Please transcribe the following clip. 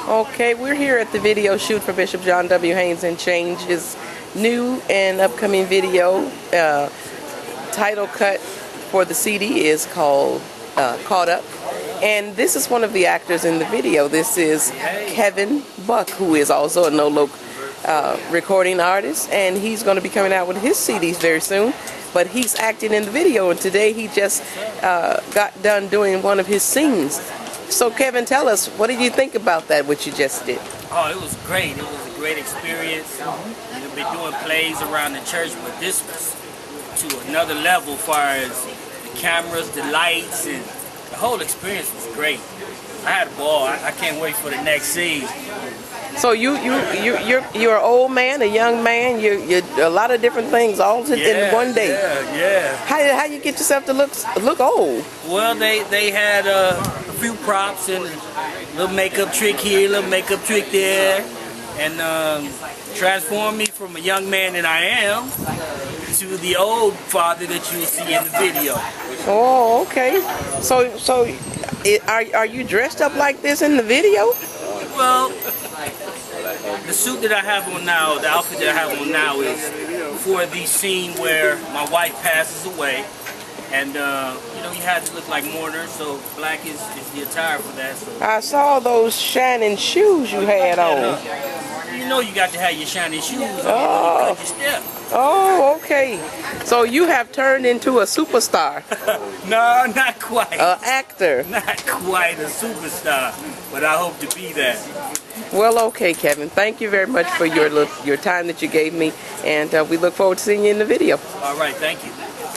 Okay, we're here at the video shoot for Bishop John W. Haynes and Change. His new and upcoming video title cut for the CD is called Caught Up. And this is one of the actors in the video. This is Kevin Buck, who is also a no-look recording artist, and he's going to be coming out with his CDs very soon. But he's acting in the video, and today he just got done doing one of his scenes. So Kevin, tell us, what did you think about that, what you just did? Oh, it was great. It was a great experience. We've been doing plays around the church, but this was to another level as far as the cameras, the lights, and the whole experience was great. I had a ball. I can't wait for the next scene. So you're an old man, a young man. You're a lot of different things all in one day. Yeah. How you get yourself to look old? Well, they had a few props and a little makeup trick here, a little makeup trick there, and transformed me from a young man that I am to the old father that you will see in the video. Oh, okay. So are you dressed up like this in the video? Well, the suit that I have on now, the outfit that I have on now is for the scene where my wife passes away. And, you had to look like mourner, so black is the attire for that. So. I saw those shining shoes you had on. You know you got to have your shiny shoes on, cut your step. Oh, okay. So you have turned into a superstar. No, not quite. An actor. Not quite a superstar, but I hope to be that. Well, okay, Kevin. Thank you very much for your time that you gave me, and we look forward to seeing you in the video. All right, thank you.